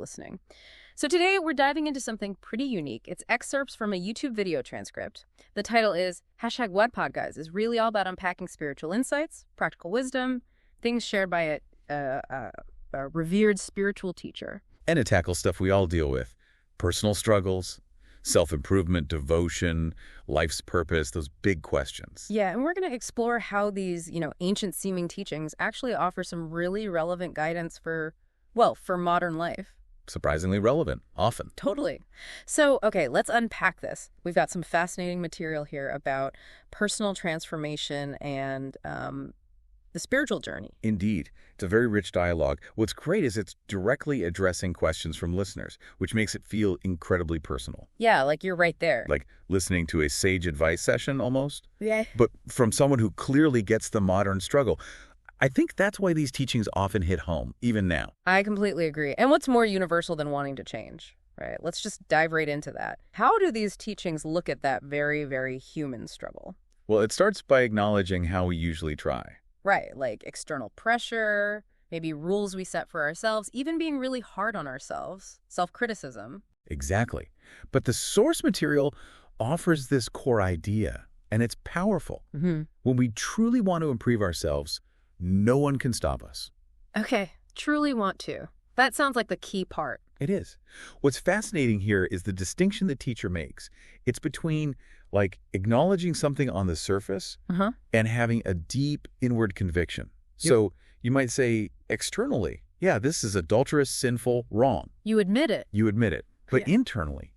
listening. So today we're diving into something pretty unique. It's excerpts from a YouTube video transcript. The title is #Wadpodguys is really all about unpacking spiritual insights, practical wisdom, things shared by a revered spiritual teacher. And it tackles stuff we all deal with. Personal struggles, self-improvement, devotion, life's purpose, those big questions. Yeah, and we're going to explore how these, ancient-seeming teachings actually offer some really relevant guidance for modern life. Surprisingly relevant, often. Totally. So, okay, let's unpack this. We've got some fascinating material here about personal transformation and the spiritual journey. Indeed. It's a very rich dialogue. What's great is it's directly addressing questions from listeners, which makes it feel incredibly personal. Yeah, like you're right there. Like listening to a sage advice session almost. Yeah. But from someone who clearly gets the modern struggle. I think that's why these teachings often hit home, even now. I completely agree. And what's more universal than wanting to change, right? Let's just dive right into that. How do these teachings look at that very, very human struggle? Well, it starts by acknowledging how we usually try. Right, like external pressure, maybe rules we set for ourselves, even being really hard on ourselves, self-criticism. Exactly. But the source material offers this core idea, and it's powerful. Mm-hmm. When we truly want to improve ourselves, no one can stop us. Okay, truly want to. That sounds like the key part. It is. What's fascinating here is the distinction the teacher makes. It's between, acknowledging something on the surface and having a deep inward conviction. Yep. So you might say externally, yeah, this is adulterous, sinful, wrong. You admit it. You admit it. But internally,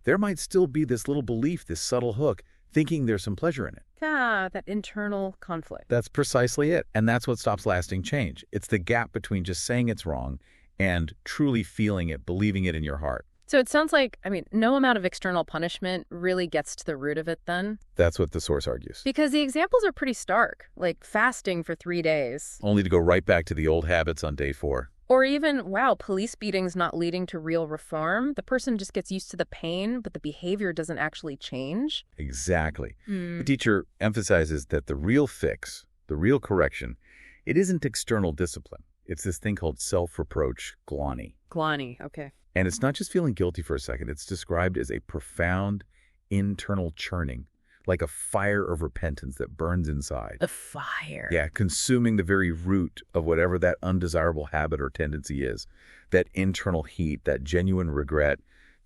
there might still be this little belief, this subtle hook, thinking there's some pleasure in it. That internal conflict. That's precisely it. And that's what stops lasting change. It's the gap between just saying it's wrong and truly feeling it, believing it in your heart. So it sounds like, no amount of external punishment really gets to the root of it then? That's what the source argues. Because the examples are pretty stark, like fasting for 3 days. Only to go right back to the old habits on day 4. Or even, police beatings not leading to real reform. The person just gets used to the pain, but the behavior doesn't actually change. Exactly. The teacher emphasizes that the real fix, the real correction, it isn't external discipline. It's this thing called self-reproach, Glonny. Glonny, okay. And it's not just feeling guilty for a second. It's described as a profound internal churning, like a fire of repentance that burns inside. A fire. Yeah, consuming the very root of whatever that undesirable habit or tendency is. That internal heat, that genuine regret,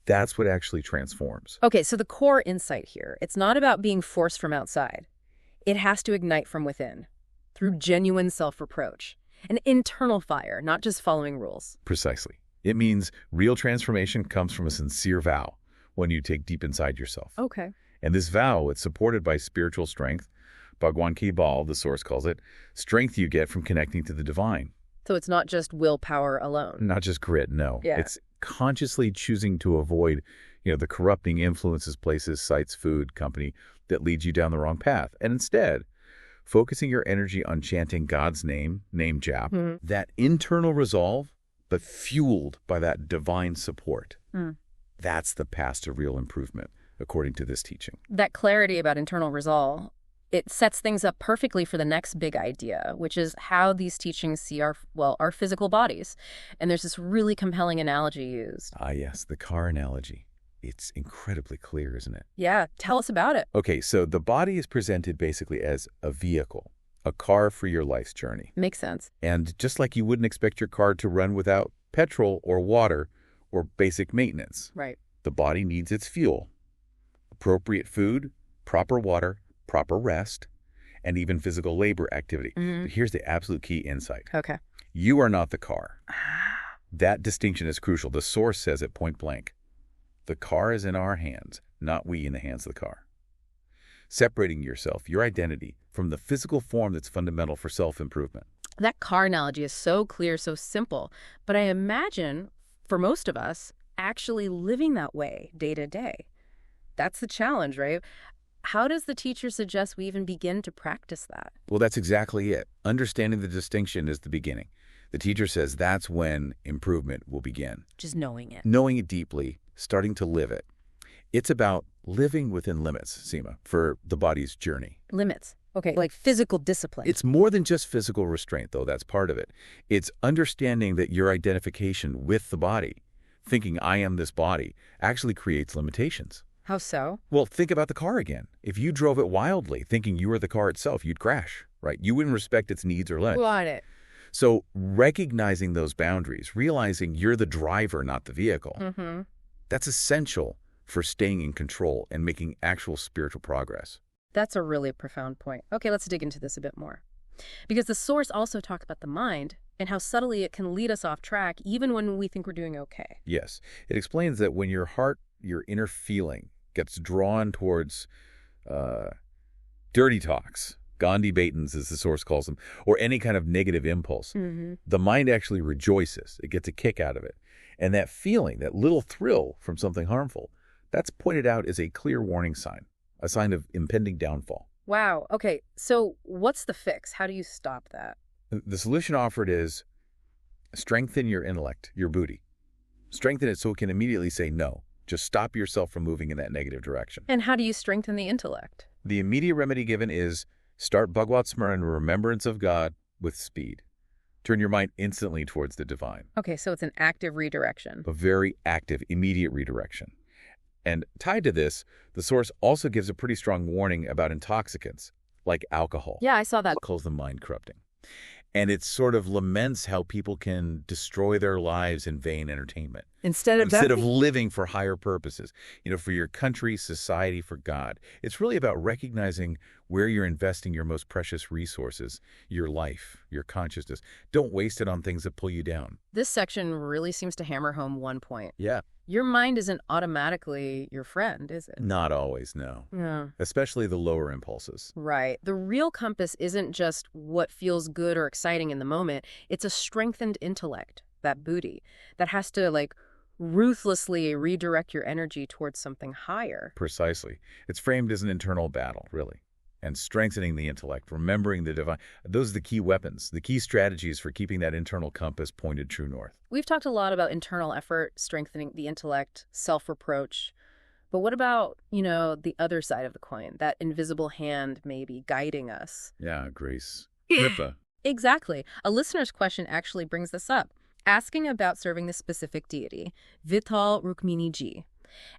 that's what actually transforms. Okay, so the core insight here, it's not about being forced from outside. It has to ignite from within, through genuine self-reproach. An internal fire, not just following rules. Precisely. It means real transformation comes from a sincere vow when you take deep inside yourself. Okay. And this vow, it's supported by spiritual strength. Bhagwan Ki Bal, the source calls it, strength you get from connecting to the divine. So it's not just willpower alone. Not just grit, no. Yeah. It's consciously choosing to avoid, the corrupting influences, places, sites, food, company that leads you down the wrong path. And instead, focusing your energy on chanting God's name jap, that internal resolve, but fueled by that divine support. That's the path to real improvement, according to this teaching. That clarity about internal resolve, it sets things up perfectly for the next big idea, which is how these teachings see our physical bodies. And there's this really compelling analogy used. Ah, yes, the car analogy. It's incredibly clear, isn't it? Yeah, tell us about it. Okay, so the body is presented basically as a vehicle, a car for your life's journey. Makes sense. And just like you wouldn't expect your car to run without petrol or water or basic maintenance. Right. The body needs its fuel, appropriate food, proper water, proper rest, and even physical labor activity. But here's the absolute key insight. Okay. You are not the car. That distinction is crucial. The source says it point blank. The car is in our hands, not we in the hands of the car. Separating yourself, your identity, from the physical form that's fundamental for self-improvement. That car analogy is so clear, so simple, but I imagine, for most of us, actually living that way day to day. That's the challenge, right? How does the teacher suggest we even begin to practice that? Well, that's exactly it. Understanding the distinction is the beginning. The teacher says that's when improvement will begin. Just knowing it. Knowing it deeply, starting to live it. It's about living within limits, Seema, for the body's journey. Limits. Okay, like physical discipline. It's more than just physical restraint, though. That's part of it. It's understanding that your identification with the body, thinking I am this body, actually creates limitations. How so? Well, think about the car again. If you drove it wildly, thinking you were the car itself, you'd crash, right? You wouldn't respect its needs or limits. Got it. So recognizing those boundaries, realizing you're the driver, not the vehicle, that's essential for staying in control and making actual spiritual progress. That's a really profound point. Okay, let's dig into this a bit more. Because the source also talks about the mind and how subtly it can lead us off track even when we think we're doing okay. Yes, it explains that when your heart, your inner feeling, gets drawn towards dirty talks, Gandhi Baitons, as the source calls them, or any kind of negative impulse, the mind actually rejoices. It gets a kick out of it. And that feeling, that little thrill from something harmful, that's pointed out as a clear warning sign, a sign of impending downfall. Wow. Okay, so what's the fix? How do you stop that? The solution offered is strengthen your intellect, your Buddhi. Strengthen it so it can immediately say no. Just stop yourself from moving in that negative direction. And how do you strengthen the intellect? The immediate remedy given is start Bhagavad Smaran, remembrance of God, with speed. Turn your mind instantly towards the divine. Okay, so it's an active redirection. A very active, immediate redirection. And tied to this, the source also gives a pretty strong warning about intoxicants, like alcohol. Yeah, I saw that. It calls them mind corrupting. And it sort of laments how people can destroy their lives in vain entertainment. Instead of living for higher purposes, for your country, society, for God. It's really about recognizing where you're investing your most precious resources, your life, your consciousness. Don't waste it on things that pull you down. This section really seems to hammer home one point. Yeah. Your mind isn't automatically your friend, is it? Not always, no. Yeah. Especially the lower impulses. Right. The real compass isn't just what feels good or exciting in the moment. It's a strengthened intellect, that Buddhi, that has to, ruthlessly redirect your energy towards something higher. Precisely. It's framed as an internal battle, really. And strengthening the intellect, remembering the divine, those are the key weapons, the key strategies for keeping that internal compass pointed true north. We've talked a lot about internal effort, strengthening the intellect, self-reproach. But what about, the other side of the coin, that invisible hand maybe guiding us? Yeah, grace. Kripa. Exactly. A listener's question actually brings this up, asking about serving the specific deity, Vital Rukmini Ji.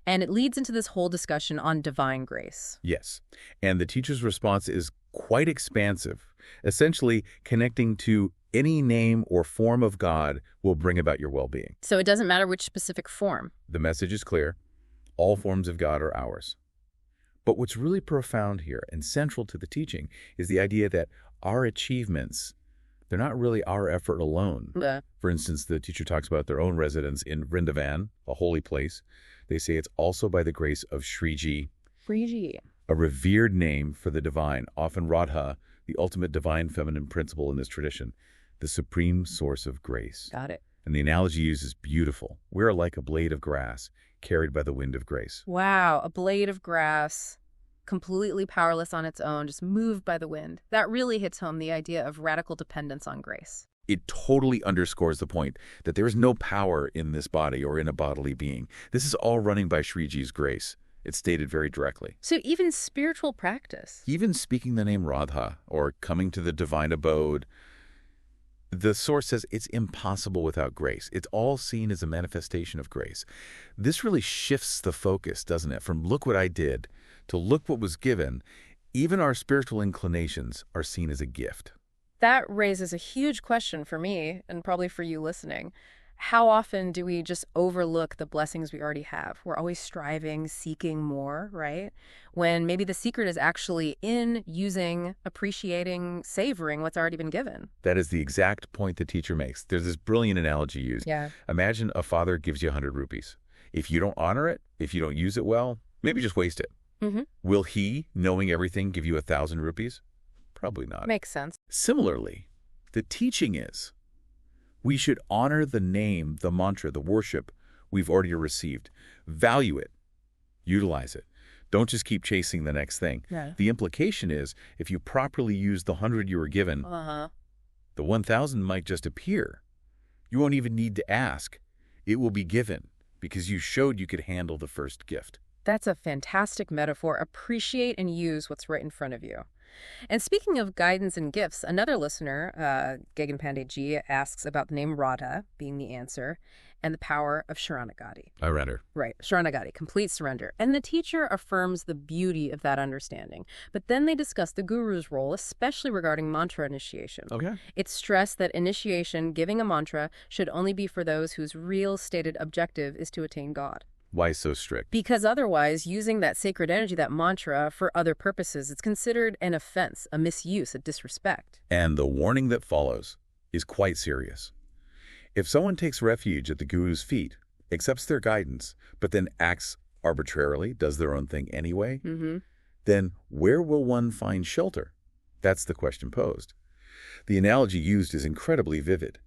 And it leads into this whole discussion on divine grace. Yes. And the teacher's response is quite expansive. Essentially, connecting to any name or form of God will bring about your well-being. So it doesn't matter which specific form. The message is clear. All forms of God are ours. But what's really profound here and central to the teaching is the idea that our achievements, they're not really our effort alone. For instance, the teacher talks about their own residence in Vrindavan, a holy place. They say it's also by the grace of Shriji, a revered name for the divine, often Radha, the ultimate divine feminine principle in this tradition, the supreme source of grace. Got it. And the analogy used is beautiful. We're like a blade of grass carried by the wind of grace. Wow, a blade of grass, completely powerless on its own, just moved by the wind. That really hits home the idea of radical dependence on grace. It totally underscores the point that there is no power in this body or in a bodily being. This is all running by Sriji's grace. It's stated very directly. So even spiritual practice. Even speaking the name Radha or coming to the divine abode, the source says it's impossible without grace. It's all seen as a manifestation of grace. This really shifts the focus, doesn't it? From look what I did to look what was given. Even our spiritual inclinations are seen as a gift. That raises a huge question for me, and probably for you listening. How often do we just overlook the blessings we already have? We're always striving, seeking more, right? When maybe the secret is actually in using, appreciating, savoring what's already been given. That is the exact point the teacher makes. There's this brilliant analogy used. Yeah. Imagine a father gives you 100 rupees. If you don't honor it, if you don't use it well, maybe just waste it. Will he, knowing everything, give you 1,000 rupees? Probably not. Makes sense. Similarly, the teaching is we should honor the name, the mantra, the worship we've already received. Value it. Utilize it. Don't just keep chasing the next thing. Yeah. The implication is if you properly use the 100 you were given, the 1,000 might just appear. You won't even need to ask. It will be given because you showed you could handle the first gift. That's a fantastic metaphor. Appreciate and use what's right in front of you. And speaking of guidance and gifts, another listener, Gagan Pandey G, asks about the name Radha being the answer and the power of Sharanagati. I read her. Right, Sharanagati, complete surrender. And the teacher affirms the beauty of that understanding. But then they discuss the guru's role, especially regarding mantra initiation. Okay. It's stressed that initiation, giving a mantra, should only be for those whose real stated objective is to attain God. Why so strict? Because otherwise, using that sacred energy, that mantra, for other purposes, it's considered an offense, a misuse, a disrespect. And the warning that follows is quite serious. If someone takes refuge at the guru's feet, accepts their guidance, but then acts arbitrarily, does their own thing anyway, then where will one find shelter? That's the question posed. The analogy used is incredibly vivid.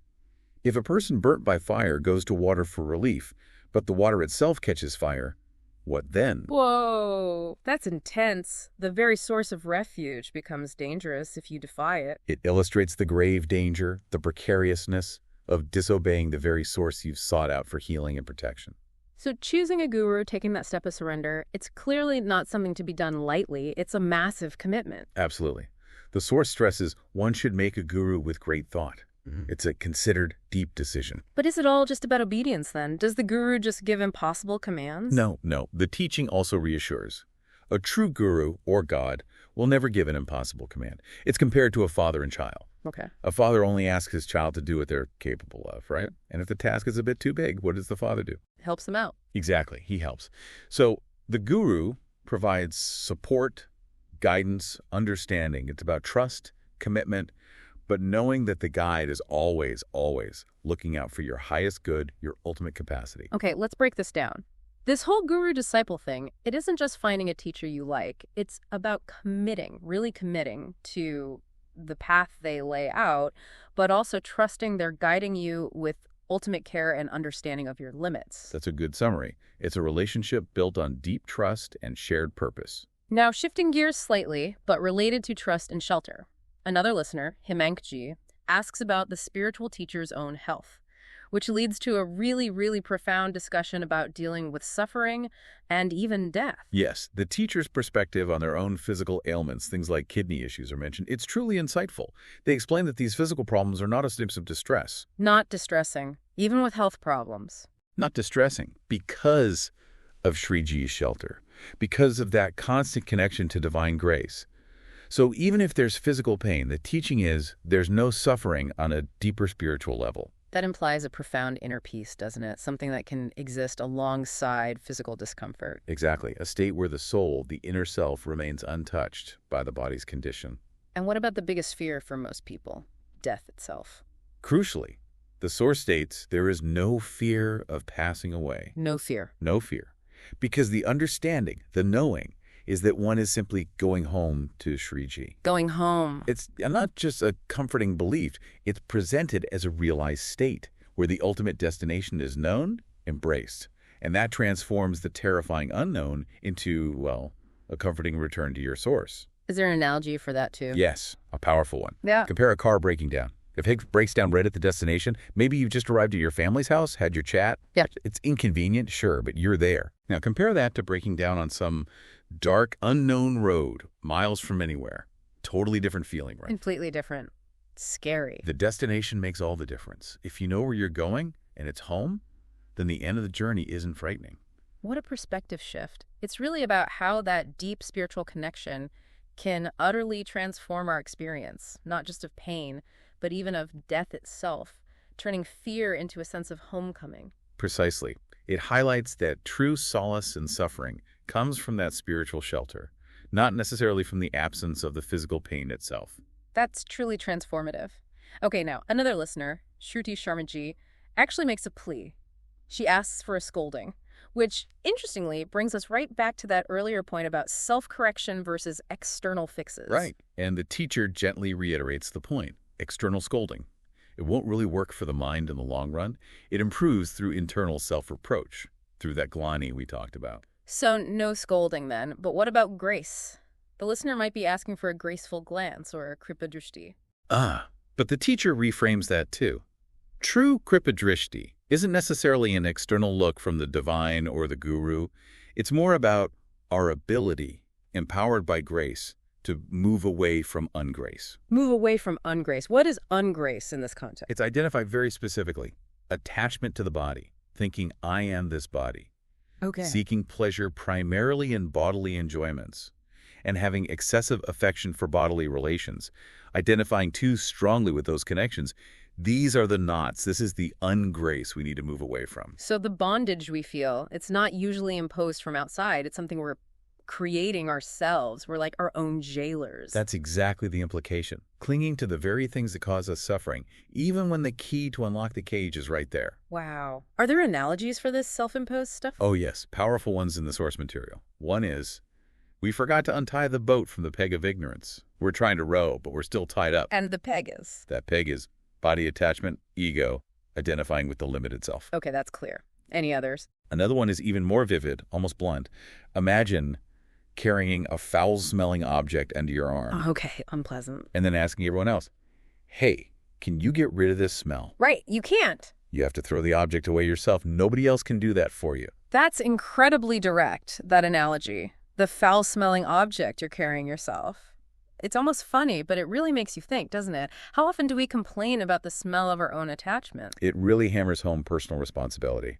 If a person burnt by fire goes to water for relief, but the water itself catches fire, what then? Whoa, that's intense. The very source of refuge becomes dangerous if you defy it. It illustrates the grave danger, the precariousness of disobeying the very source you've sought out for healing and protection. So choosing a guru, taking that step of surrender, it's clearly not something to be done lightly. It's a massive commitment. Absolutely. The source stresses one should make a guru with great thought. It's a considered, deep decision. But is it all just about obedience then? Does the guru just give impossible commands? No. The teaching also reassures. A true guru, or God, will never give an impossible command. It's compared to a father and child. Okay. A father only asks his child to do what they're capable of, right? And if the task is a bit too big, what does the father do? Helps them out. Exactly. He helps. So the guru provides support, guidance, understanding. It's about trust, commitment, but knowing that the guide is always, always looking out for your highest good, your ultimate capacity. Okay, let's break this down. This whole guru-disciple thing, it isn't just finding a teacher you like. It's about committing, really committing to the path they lay out, but also trusting they're guiding you with ultimate care and understanding of your limits. That's a good summary. It's a relationship built on deep trust and shared purpose. Now, shifting gears slightly, but related to trust and shelter. Another listener, Himankji, asks about the spiritual teacher's own health, which leads to a really, really profound discussion about dealing with suffering and even death. Yes, the teacher's perspective on their own physical ailments, things like kidney issues are mentioned. It's truly insightful. They explain that these physical problems are not a symptom of distress. Not distressing, even with health problems. Not distressing, because of Sriji's shelter, because of that constant connection to divine grace. So even if there's physical pain, the teaching is there's no suffering on a deeper spiritual level. That implies a profound inner peace, doesn't it? Something that can exist alongside physical discomfort. Exactly. A state where the soul, the inner self, remains untouched by the body's condition. And what about the biggest fear for most people? Death itself. Crucially, the source states there is no fear of passing away. No fear. No fear. Because the understanding, the knowing, is that one is simply going home to Sriji. Going home. It's not just a comforting belief. It's presented as a realized state where the ultimate destination is known, embraced. And that transforms the terrifying unknown into, well, a comforting return to your source. Is there an analogy for that too? Yes, a powerful one. Yeah. Compare a car breaking down. If it breaks down right at the destination, maybe you've just arrived at your family's house, had your chat. Yeah. It's inconvenient, sure, but you're there. Now compare that to breaking down on some dark, unknown road, miles from anywhere. Totally different feeling, right? Completely different. Scary. The destination makes all the difference. If you know where you're going and it's home, then the end of the journey isn't frightening. What a perspective shift. It's really about how that deep spiritual connection can utterly transform our experience, not just of pain, but even of death itself, turning fear into a sense of homecoming. Precisely. It highlights that true solace in suffering comes from that spiritual shelter, not necessarily from the absence of the physical pain itself. That's truly transformative. Okay, now, another listener, Shruti Sharmaji, actually makes a plea. She asks for a scolding, which, interestingly, brings us right back to that earlier point about self-correction versus external fixes. Right. And the teacher gently reiterates the point. External scolding. It won't really work for the mind in the long run. It improves through internal self-reproach, through that Glonny we talked about. So no scolding then, but what about grace? The listener might be asking for a graceful glance or a Kripa drishti. But the teacher reframes that too. True Kripa drishti isn't necessarily an external look from the divine or the guru. It's more about our ability, empowered by grace, to move away from ungrace. Move away from ungrace. What is ungrace in this context? It's identified very specifically. Attachment to the body, thinking I am this body. Okay. Seeking pleasure primarily in bodily enjoyments, and having excessive affection for bodily relations, identifying too strongly with those connections. These are the knots. This is the ungrace we need to move away from. So the bondage we feel, it's not usually imposed from outside. It's something we're creating ourselves. We're like our own jailers. That's exactly the implication. Clinging to the very things that cause us suffering, even when the key to unlock the cage is right there. Wow. Are there analogies for this self-imposed stuff? Oh yes, powerful ones in the source material. One is, we forgot to untie the boat from the peg of ignorance. We're trying to row, but we're still tied up. And the peg is? That peg is body attachment, ego, identifying with the limited self. Okay, that's clear. Any others? Another one is even more vivid, almost blunt. Imagine carrying a foul-smelling object under your arm. Okay, unpleasant. And then asking everyone else, hey, can you get rid of this smell? Right, you can't. You have to throw the object away yourself. Nobody else can do that for you. That's incredibly direct, that analogy. The foul-smelling object you're carrying yourself. It's almost funny, but it really makes you think, doesn't it? How often do we complain about the smell of our own attachment? It really hammers home personal responsibility.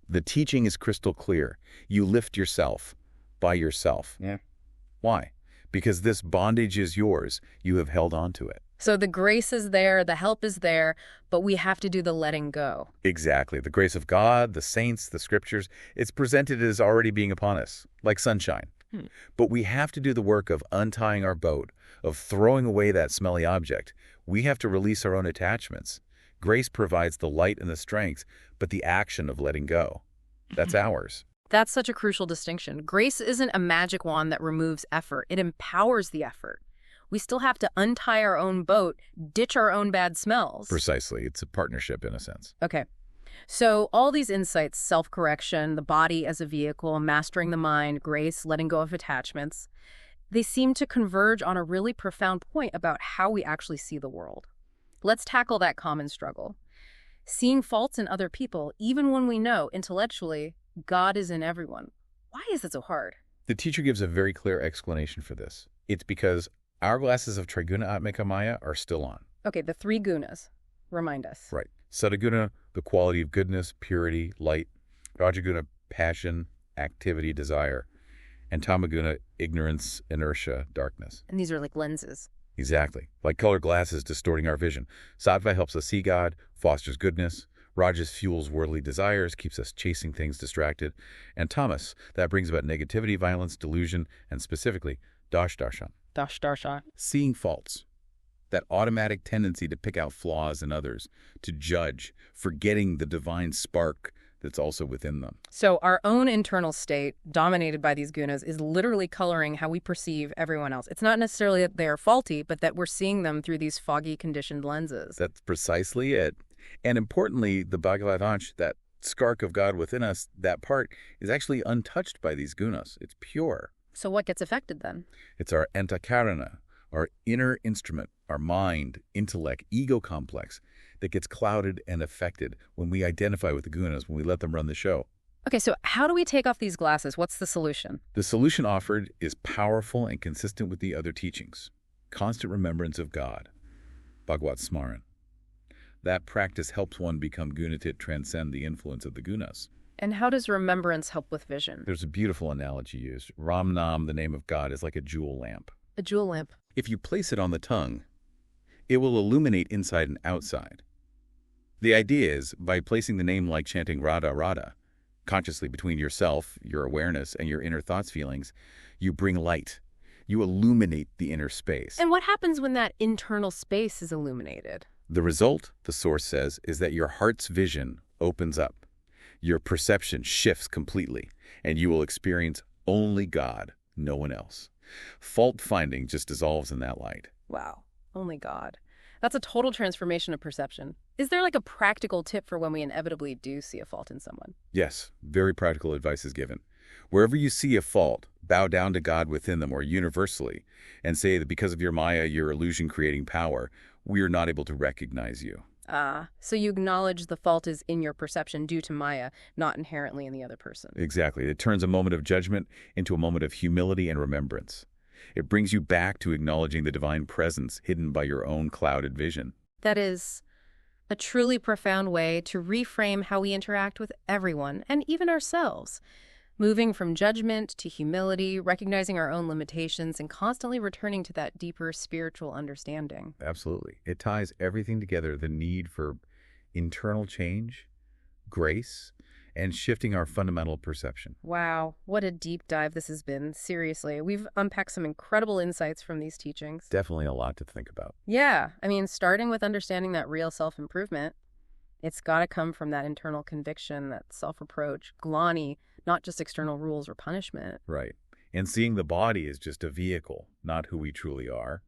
The teaching is crystal clear. You lift yourself by yourself. Yeah. Why? Because this bondage is yours. You have held on to it. So the grace is there, the help is there, but we have to do the letting go. Exactly. The grace of God, the saints, the scriptures, it's presented as already being upon us, like sunshine. But we have to do the work of untying our boat, of throwing away that smelly object. We have to release our own attachments. Grace provides the light and the strength, but the action of letting go, that's ours. That's such a crucial distinction. Grace isn't a magic wand that removes effort. It empowers the effort. We still have to untie our own boat, ditch our own bad smells. Precisely. It's a partnership in a sense. Okay. So all these insights, self-correction, the body as a vehicle, mastering the mind, grace, letting go of attachments, they seem to converge on a really profound point about how we actually see the world. Let's tackle that common struggle. Seeing faults in other people, even when we know intellectually God is in everyone. Why is it so hard? The teacher gives a very clear explanation for this. It's because our glasses of Triguna Atmika Maya are still on. Okay, the three gunas. Remind us. Right. Sataguna, the quality of goodness, purity, light. Rajaguna, passion, activity, desire. And Tamaguna, ignorance, inertia, darkness. And these are like lenses. Exactly. Like colored glasses distorting our vision. Sattva helps us see God, fosters goodness. Rajas fuels worldly desires, keeps us chasing things distracted. And tamas, that brings about negativity, violence, delusion, and specifically, darshan. Darshan. Seeing faults. That automatic tendency to pick out flaws in others, to judge, forgetting the divine spark that's also within them. So our own internal state, dominated by these gunas, is literally coloring how we perceive everyone else. It's not necessarily that they're faulty, but that we're seeing them through these foggy, conditioned lenses. That's precisely it. And importantly, the Bhagavatansh, that spark of God within us, that part is actually untouched by these gunas. It's pure. So what gets affected then? It's our antakarana, our inner instrument, our mind, intellect, ego complex that gets clouded and affected when we identify with the gunas, when we let them run the show. Okay, so how do we take off these glasses? What's the solution? The solution offered is powerful and consistent with the other teachings. Constant remembrance of God, Bhagavad Smaran. That practice helps one become gunatit, transcend the influence of the gunas. And how does remembrance help with vision? There's a beautiful analogy used. Ram Nam, the name of God, is like a jewel lamp. A jewel lamp. If you place it on the tongue, it will illuminate inside and outside. The idea is, by placing the name like chanting Radha Radha, consciously between yourself, your awareness, and your inner thoughts, feelings, you bring light. You illuminate the inner space. And what happens when that internal space is illuminated? The result, the source says, is that your heart's vision opens up. Your perception shifts completely, and you will experience only God, no one else. Fault-finding just dissolves in that light. Wow, only God. That's a total transformation of perception. Is there like a practical tip for when we inevitably do see a fault in someone? Yes, very practical advice is given. Wherever you see a fault, bow down to God within them or universally, and say that because of your Maya, your illusion-creating power, we are not able to recognize you. So you acknowledge the fault is in your perception due to Maya, not inherently in the other person. Exactly. It turns a moment of judgment into a moment of humility and remembrance. It brings you back to acknowledging the divine presence hidden by your own clouded vision. That is a truly profound way to reframe how we interact with everyone and even ourselves, moving from judgment to humility, recognizing our own limitations, and constantly returning to that deeper spiritual understanding. Absolutely. It ties everything together, the need for internal change, grace, and shifting our fundamental perception. Wow, what a deep dive this has been. Seriously, we've unpacked some incredible insights from these teachings. Definitely a lot to think about. Yeah, I mean, starting with understanding that real self-improvement, it's got to come from that internal conviction, that self-reproach, Glonny, not just external rules or punishment. Right. And seeing the body as just a vehicle, not who we truly are.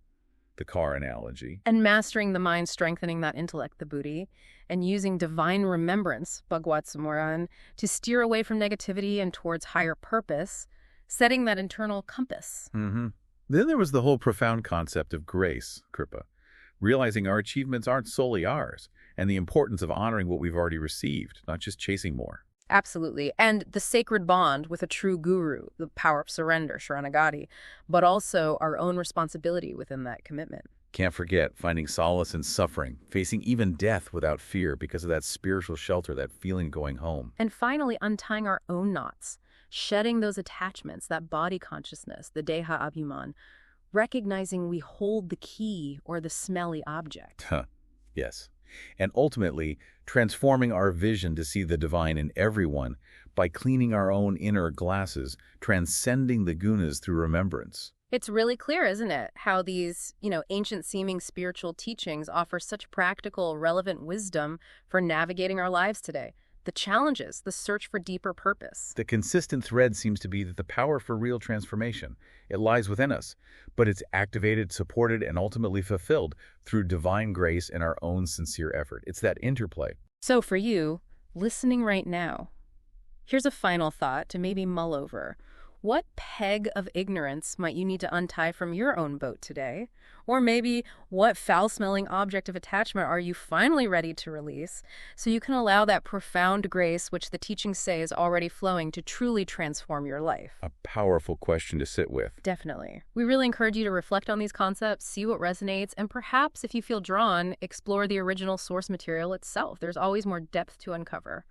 The car analogy. And mastering the mind, strengthening that intellect, the Buddhi, and using divine remembrance, Bhagwat-sammoran, to steer away from negativity and towards higher purpose, setting that internal compass. Then there was the whole profound concept of grace, Kripa, realizing our achievements aren't solely ours, and the importance of honoring what we've already received, not just chasing more. Absolutely. And the sacred bond with a true guru, the power of surrender, Sharanagati, but also our own responsibility within that commitment. Can't forget finding solace in suffering, facing even death without fear because of that spiritual shelter, that feeling going home. And finally, untying our own knots, shedding those attachments, that body consciousness, the Deha Abhiman, recognizing we hold the key or the smelly object. Yes. And ultimately, transforming our vision to see the divine in everyone by cleaning our own inner glasses, transcending the gunas through remembrance. It's really clear, isn't it, how these, ancient-seeming spiritual teachings offer such practical, relevant wisdom for navigating our lives today. The challenges, the search for deeper purpose. The consistent thread seems to be that the power for real transformation, it lies within us, but it's activated, supported, and ultimately fulfilled through divine grace and our own sincere effort. It's that interplay. So for you, listening right now, here's a final thought to maybe mull over. What peg of ignorance might you need to untie from your own boat today? Or maybe what foul-smelling object of attachment are you finally ready to release so you can allow that profound grace which the teachings say is already flowing to truly transform your life? A powerful question to sit with. Definitely. We really encourage you to reflect on these concepts, see what resonates, and perhaps, if you feel drawn, explore the original source material itself. There's always more depth to uncover.